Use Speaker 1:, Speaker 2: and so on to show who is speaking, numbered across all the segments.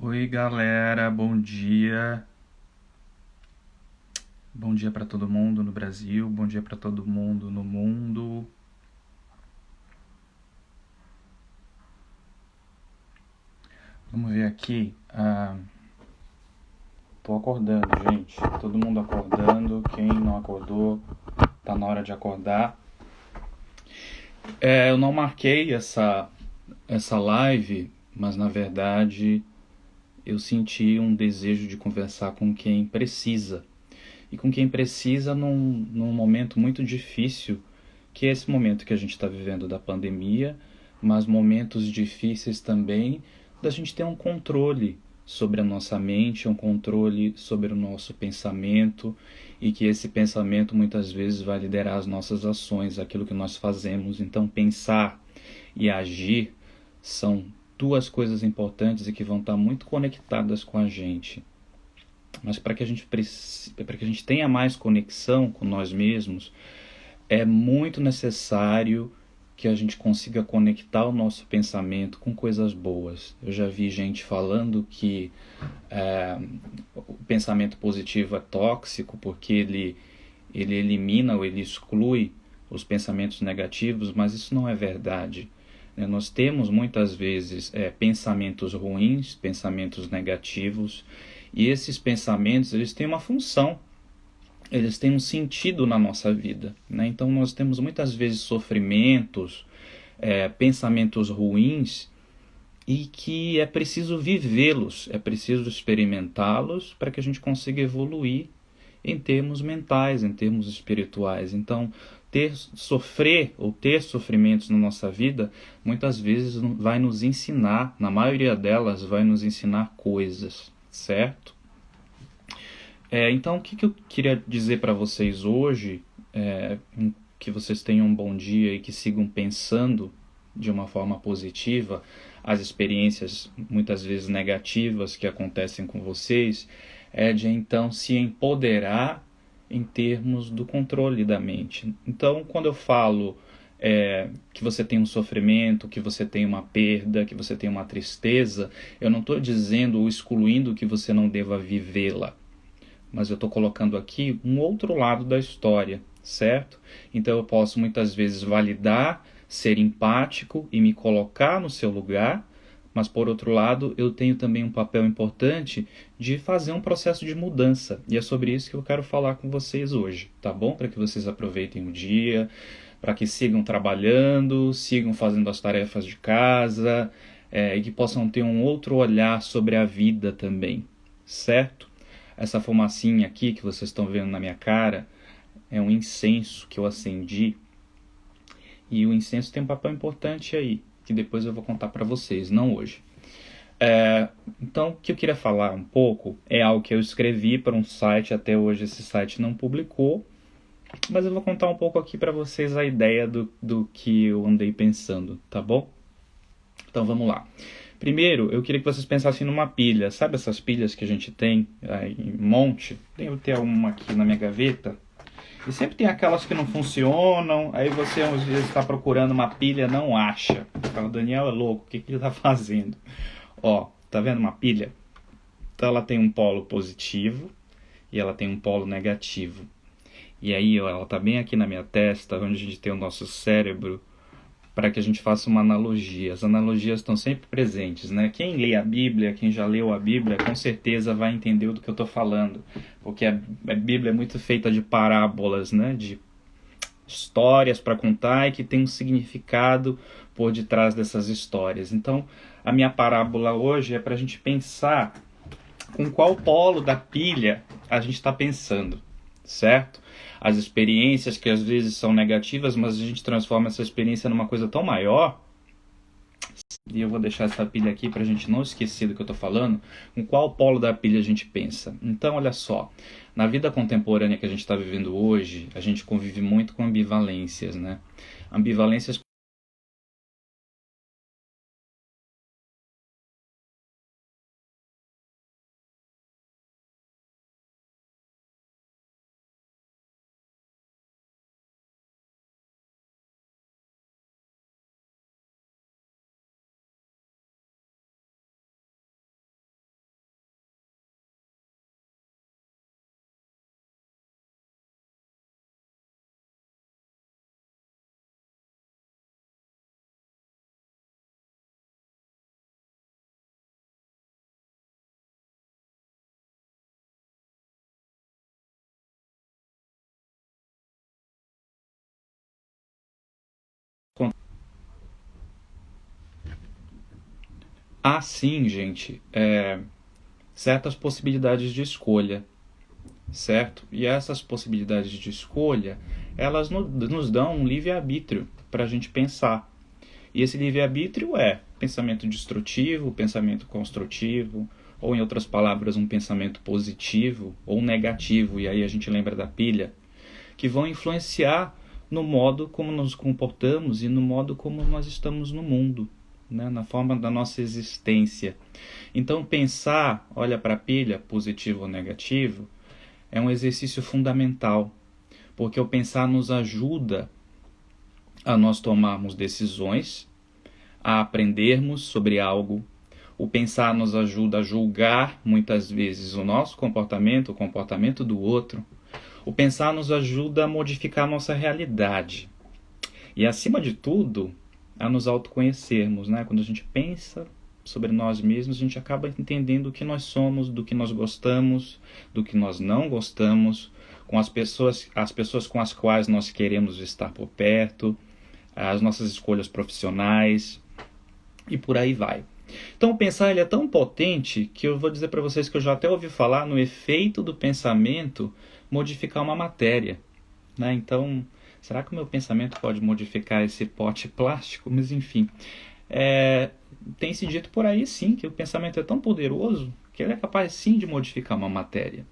Speaker 1: Oi, galera, bom dia. Bom dia para todo mundo no Brasil, bom dia para todo mundo no mundo. Vamos ver aqui. Tô acordando, gente. Todo mundo acordando. Quem não acordou, tá na hora de acordar. Eu não marquei essa live, mas na verdade eu senti um desejo de conversar com quem precisa. E com quem precisa num momento muito difícil, que é esse momento que a gente está vivendo da pandemia, mas momentos difíceis também da gente ter um controle sobre a nossa mente, um controle sobre o nosso pensamento, e que esse pensamento muitas vezes vai liderar as nossas ações, aquilo que nós fazemos. Então, pensar e agir são duas coisas importantes e que vão estar muito conectadas com a gente. Mas para que a gente tenha mais conexão com nós mesmos, é muito necessário que a gente consiga conectar o nosso pensamento com coisas boas. Eu já vi gente falando que o pensamento positivo é tóxico porque ele elimina ou ele exclui os pensamentos negativos, mas isso não é verdade. Nós temos muitas vezes pensamentos ruins, pensamentos negativos, e esses pensamentos eles têm uma função, eles têm um sentido na nossa vida, né? Então nós temos muitas vezes sofrimentos, pensamentos ruins, e que é preciso vivê-los, é preciso experimentá-los para que a gente consiga evoluir em termos mentais, em termos espirituais. Então, sofrer ou ter sofrimentos na nossa vida, muitas vezes vai nos ensinar, na maioria delas, vai nos ensinar coisas, certo? Então, o que eu queria dizer para vocês hoje, que vocês tenham um bom dia e que sigam pensando de uma forma positiva as experiências muitas vezes negativas que acontecem com vocês, é de então se empoderar em termos do controle da mente. Então, quando eu falo que você tem um sofrimento, que você tem uma perda, que você tem uma tristeza, eu não estou dizendo ou excluindo que você não deva vivê-la, mas eu estou colocando aqui um outro lado da história, certo? Então eu posso muitas vezes validar, ser empático e me colocar no seu lugar, mas por outro lado eu tenho também um papel importante de fazer um processo de mudança. E é sobre isso que eu quero falar com vocês hoje, tá bom? Para que vocês aproveitem o dia, para que sigam trabalhando, sigam fazendo as tarefas de casa, e que possam ter um outro olhar sobre a vida também, certo? Essa fumacinha aqui que vocês estão vendo na minha cara é um incenso que eu acendi, e o incenso tem um papel importante aí, que depois eu vou contar para vocês, não hoje. Então, o que eu queria falar um pouco é algo que eu escrevi para um site, até hoje esse site não publicou, mas eu vou contar um pouco aqui para vocês a ideia do que eu andei pensando, tá bom? Então vamos lá. Primeiro, eu queria que vocês pensassem numa pilha. Sabe essas pilhas que a gente tem em monte? Devo ter uma aqui na minha gaveta. E sempre tem aquelas que não funcionam. Aí você às vezes está procurando uma pilha, não acha. Fala, o Daniel é louco, o que ele está fazendo? Ó, tá vendo uma pilha? Então ela tem um polo positivo e ela tem um polo negativo. E aí ó, ela está bem aqui na minha testa, onde a gente tem o nosso cérebro, para que a gente faça uma analogia. As analogias estão sempre presentes, né? Quem lê a Bíblia, quem já leu a Bíblia, com certeza vai entender do que eu estou falando, porque a Bíblia é muito feita de parábolas, né? De histórias para contar e que tem um significado por detrás dessas histórias. Então, a minha parábola hoje é para a gente pensar com qual polo da pilha a gente está pensando, certo? As experiências que às vezes são negativas, mas a gente transforma essa experiência numa coisa tão maior. E eu vou deixar essa pilha aqui para a gente não esquecer do que eu estou falando. Com qual polo da pilha a gente pensa? Então, olha só. Na vida contemporânea que a gente está vivendo hoje, a gente convive muito com ambivalências, né? Ambivalências há sim, gente, certas possibilidades de escolha, certo? E essas possibilidades de escolha, elas nos dão um livre-arbítrio para a gente pensar. E esse livre-arbítrio é pensamento destrutivo, pensamento construtivo, ou em outras palavras, um pensamento positivo ou negativo, e aí a gente lembra da pilha, que vão influenciar no modo como nos comportamos e no modo como nós estamos no mundo, né? Na forma da nossa existência. Então pensar, olha para a pilha, positivo ou negativo, é um exercício fundamental, porque o pensar nos ajuda a nós tomarmos decisões, a aprendermos sobre algo. O pensar nos ajuda a julgar, muitas vezes, o nosso comportamento, o comportamento do outro. O pensar nos ajuda a modificar a nossa realidade. E, acima de tudo, a nos autoconhecermos, né? Quando a gente pensa sobre nós mesmos, a gente acaba entendendo o que nós somos, do que nós gostamos, do que nós não gostamos, com as pessoas com as quais nós queremos estar por perto, as nossas escolhas profissionais e por aí vai. Então o pensar ele é tão potente que eu vou dizer para vocês que eu já até ouvi falar no efeito do pensamento modificar uma matéria, né? Então, será que o meu pensamento pode modificar esse pote plástico? Mas enfim, tem se dito por aí sim que o pensamento é tão poderoso que ele é capaz sim de modificar uma matéria.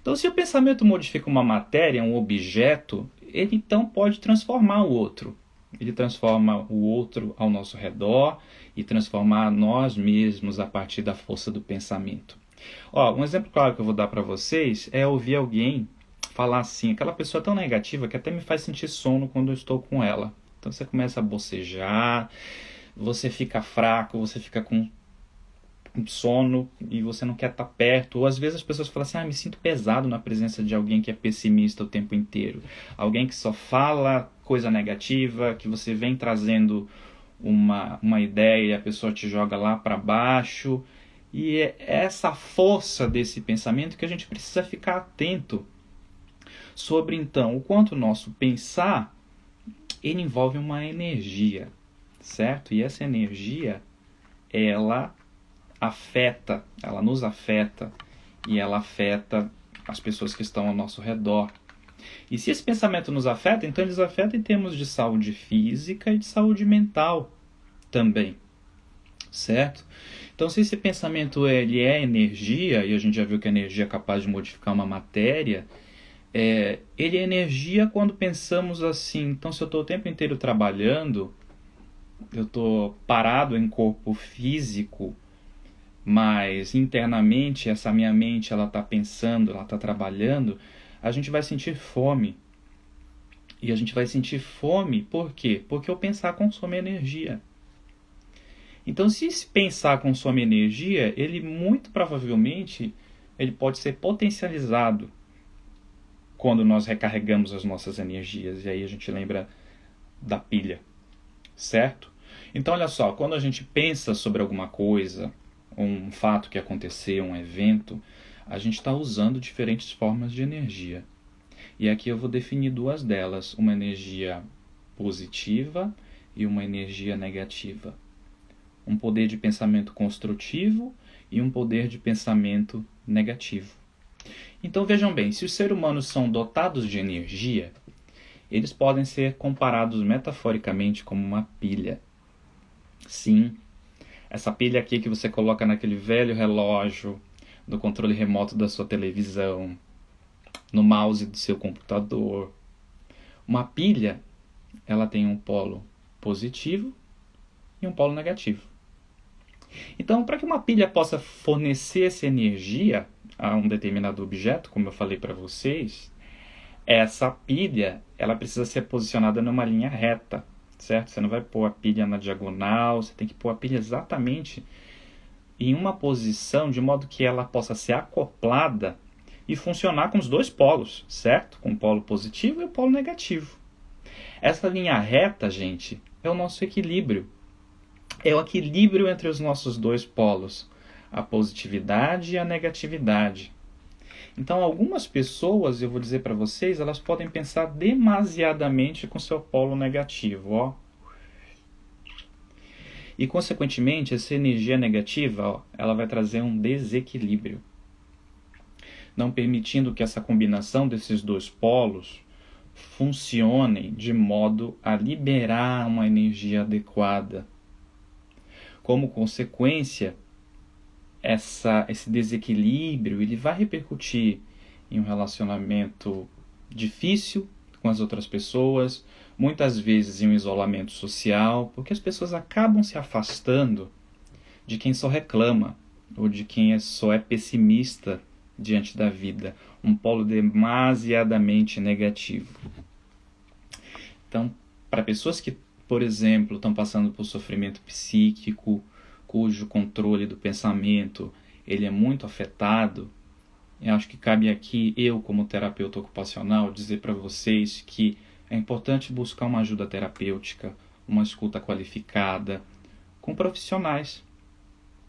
Speaker 1: Então, se o pensamento modifica uma matéria, um objeto, ele então pode transformar o outro. Ele transforma o outro ao nosso redor e transformar nós mesmos a partir da força do pensamento. Um exemplo claro que eu vou dar para vocês é ouvir alguém falar assim, aquela pessoa tão negativa que até me faz sentir sono quando eu estou com ela. Então você começa a bocejar, você fica fraco, você fica com sono e você não quer estar perto. Ou às vezes as pessoas falam assim, me sinto pesado na presença de alguém que é pessimista o tempo inteiro. Alguém que só fala coisa negativa, que você vem trazendo uma ideia e a pessoa te joga lá para baixo. E é essa força desse pensamento que a gente precisa ficar atento sobre, então, o quanto o nosso pensar ele envolve uma energia, certo? E essa energia, ela nos afeta e ela afeta as pessoas que estão ao nosso redor. E se esse pensamento nos afeta, então ele nos afeta em termos de saúde física e de saúde mental também, certo? Então, se esse pensamento ele é energia, e a gente já viu que a energia é capaz de modificar uma matéria, ele é energia quando pensamos assim. Então, se eu estou o tempo inteiro trabalhando, eu estou parado em corpo físico, mas internamente essa minha mente ela está pensando, ela está trabalhando, a gente vai sentir fome. E a gente vai sentir fome por quê? Porque o pensar consome energia. Então, se esse pensar consome energia, ele muito provavelmente ele pode ser potencializado quando nós recarregamos as nossas energias. E aí a gente lembra da pilha, certo? Então, olha só, quando a gente pensa sobre alguma coisa, um fato que aconteceu, um evento, a gente está usando diferentes formas de energia. E aqui eu vou definir duas delas, uma energia positiva e uma energia negativa. Um poder de pensamento construtivo e um poder de pensamento negativo. Então vejam bem, se os seres humanos são dotados de energia, eles podem ser comparados metaforicamente como uma pilha. Sim, essa pilha aqui que você coloca naquele velho relógio, no controle remoto da sua televisão, no mouse do seu computador. Uma pilha, ela tem um polo positivo e um polo negativo. Então, para que uma pilha possa fornecer essa energia a um determinado objeto, como eu falei para vocês, essa pilha ela precisa ser posicionada numa linha reta, certo? Você não vai pôr a pilha na diagonal, você tem que pôr a pilha exatamente em uma posição de modo que ela possa ser acoplada e funcionar com os dois polos, certo? Com o polo positivo e o polo negativo. Essa linha reta, gente, é o nosso equilíbrio. É o equilíbrio entre os nossos dois polos, a positividade e a negatividade. Então, algumas pessoas, eu vou dizer para vocês, elas podem pensar demasiadamente com seu polo negativo, E, consequentemente, essa energia negativa, ó, ela vai trazer um desequilíbrio, não permitindo que essa combinação desses dois polos funcionem de modo a liberar uma energia adequada. Como consequência, esse desequilíbrio ele vai repercutir em um relacionamento difícil com as outras pessoas, muitas vezes em um isolamento social, porque as pessoas acabam se afastando de quem só reclama ou de quem só é pessimista diante da vida, um polo demasiadamente negativo. Então, para pessoas que, por exemplo, estão passando por sofrimento psíquico, cujo controle do pensamento ele é muito afetado, eu acho que cabe aqui, eu como terapeuta ocupacional, dizer para vocês que é importante buscar uma ajuda terapêutica, uma escuta qualificada, com profissionais,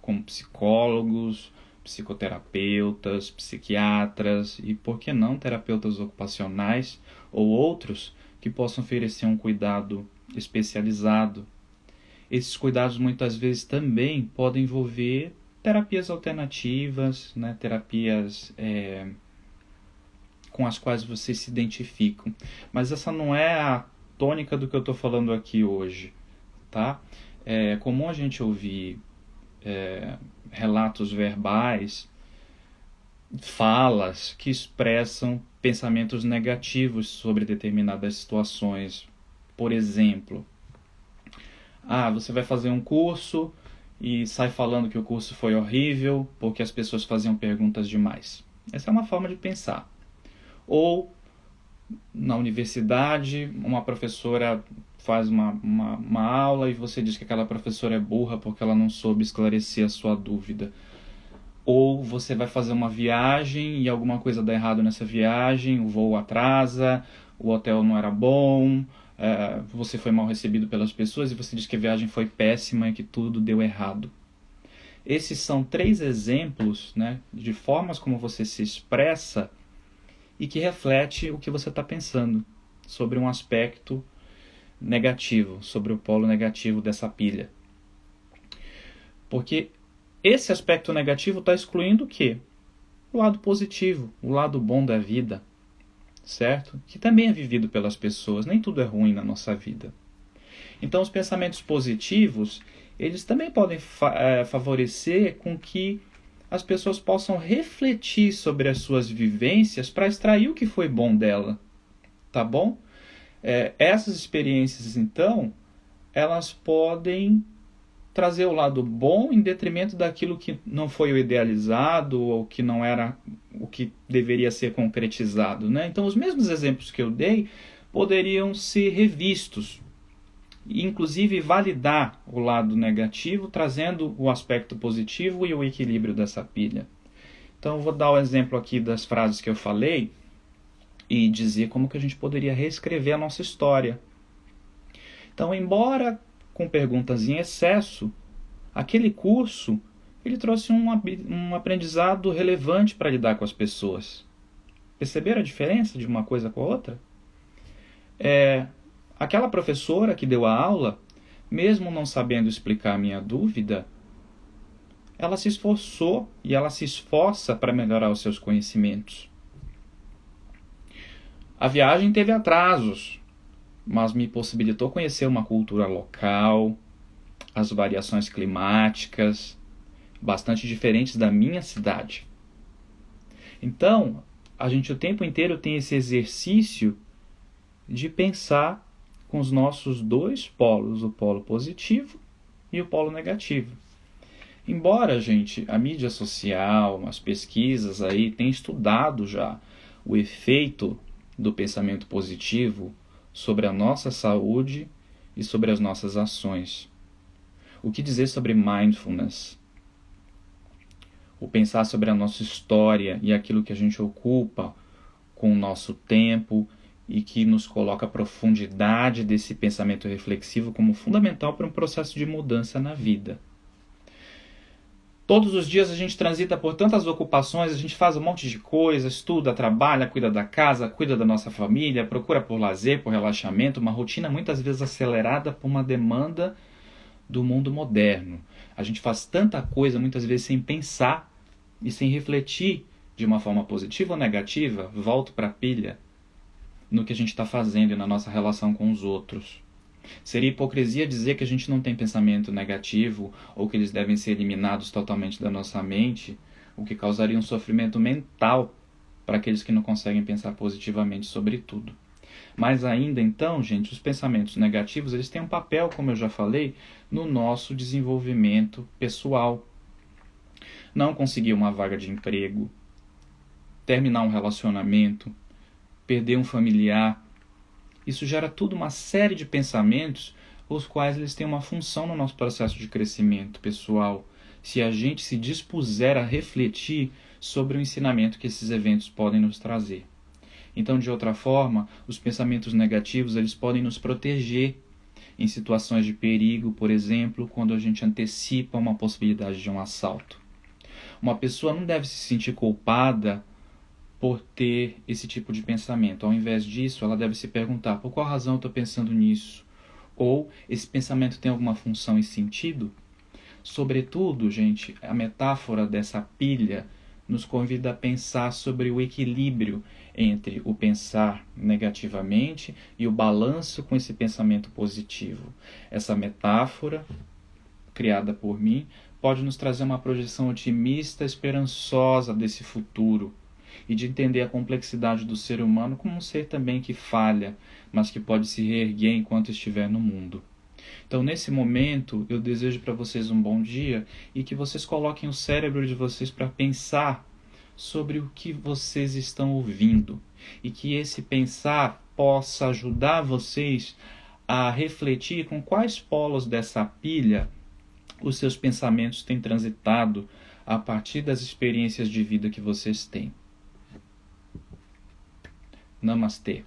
Speaker 1: como psicólogos, psicoterapeutas, psiquiatras e, por que não, terapeutas ocupacionais ou outros que possam oferecer um cuidado especializado. Esses cuidados muitas vezes também podem envolver terapias alternativas, né? Terapias com as quais vocês se identificam. Mas essa não é a tônica do que eu estou falando aqui hoje. Tá? É comum a gente ouvir relatos verbais, falas que expressam pensamentos negativos sobre determinadas situações. Por exemplo, você vai fazer um curso e sai falando que o curso foi horrível porque as pessoas faziam perguntas demais. Essa é uma forma de pensar. Ou, na universidade, uma professora faz uma aula e você diz que aquela professora é burra porque ela não soube esclarecer a sua dúvida. Ou você vai fazer uma viagem e alguma coisa dá errado nessa viagem, o voo atrasa, o hotel não era bom, você foi mal recebido pelas pessoas e você diz que a viagem foi péssima e que tudo deu errado. Esses são 3 exemplos, né, de formas como você se expressa e que reflete o que você está pensando sobre um aspecto negativo, sobre o polo negativo dessa pilha. Porque esse aspecto negativo está excluindo o quê? O lado positivo, o lado bom da vida, certo? Que também é vivido pelas pessoas, nem tudo é ruim na nossa vida. Então os pensamentos positivos, eles também podem favorecer com que as pessoas possam refletir sobre as suas vivências para extrair o que foi bom dela, tá bom? Essas experiências, então, elas podem trazer o lado bom em detrimento daquilo que não foi o idealizado ou que não era o que deveria ser concretizado, né? Então, os mesmos exemplos que eu dei poderiam ser revistos e, inclusive, validar o lado negativo, trazendo o aspecto positivo e o equilíbrio dessa pilha. Então, eu vou dar o exemplo aqui das frases que eu falei e dizer como que a gente poderia reescrever a nossa história. Então, embora com perguntas em excesso, aquele curso ele trouxe um aprendizado relevante para lidar com as pessoas. Perceberam a diferença de uma coisa com a outra? Aquela professora que deu a aula, mesmo não sabendo explicar a minha dúvida, ela se esforçou e ela se esforça para melhorar os seus conhecimentos. A viagem teve atrasos, mas me possibilitou conhecer uma cultura local, as variações climáticas, bastante diferentes da minha cidade. Então, a gente o tempo inteiro tem esse exercício de pensar com os nossos 2 polos, o polo positivo e o polo negativo. Embora, gente, a mídia social, as pesquisas aí tenham estudado já o efeito do pensamento positivo sobre a nossa saúde e sobre as nossas ações. O que dizer sobre mindfulness? O pensar sobre a nossa história e aquilo que a gente ocupa com o nosso tempo e que nos coloca a profundidade desse pensamento reflexivo como fundamental para um processo de mudança na vida. Todos os dias a gente transita por tantas ocupações, a gente faz um monte de coisa, estuda, trabalha, cuida da casa, cuida da nossa família, procura por lazer, por relaxamento, uma rotina muitas vezes acelerada por uma demanda do mundo moderno. A gente faz tanta coisa, muitas vezes, sem pensar e sem refletir de uma forma positiva ou negativa, volto para a pilha, no que a gente está fazendo e na nossa relação com os outros. Seria hipocrisia dizer que a gente não tem pensamento negativo ou que eles devem ser eliminados totalmente da nossa mente, o que causaria um sofrimento mental para aqueles que não conseguem pensar positivamente sobre tudo. Mas ainda então, gente, os pensamentos negativos, eles têm um papel, como eu já falei, no nosso desenvolvimento pessoal. Não conseguir uma vaga de emprego, terminar um relacionamento, perder um familiar, isso gera tudo uma série de pensamentos, os quais eles têm uma função no nosso processo de crescimento pessoal, se a gente se dispuser a refletir sobre o ensinamento que esses eventos podem nos trazer. Então, de outra forma, os pensamentos negativos eles podem nos proteger em situações de perigo, por exemplo, quando a gente antecipa uma possibilidade de um assalto. Uma pessoa não deve se sentir culpada por ter esse tipo de pensamento. Ao invés disso, ela deve se perguntar: por qual razão eu estou pensando nisso? Ou esse pensamento tem alguma função e sentido? Sobretudo, gente, a metáfora dessa pilha nos convida a pensar sobre o equilíbrio entre o pensar negativamente e o balanço com esse pensamento positivo. Essa metáfora, criada por mim, pode nos trazer uma projeção otimista, esperançosa desse futuro, e de entender a complexidade do ser humano como um ser também que falha, mas que pode se reerguer enquanto estiver no mundo. Então, nesse momento, eu desejo para vocês um bom dia e que vocês coloquem o cérebro de vocês para pensar sobre o que vocês estão ouvindo e que esse pensar possa ajudar vocês a refletir com quais polos dessa pilha os seus pensamentos têm transitado a partir das experiências de vida que vocês têm. Namastê.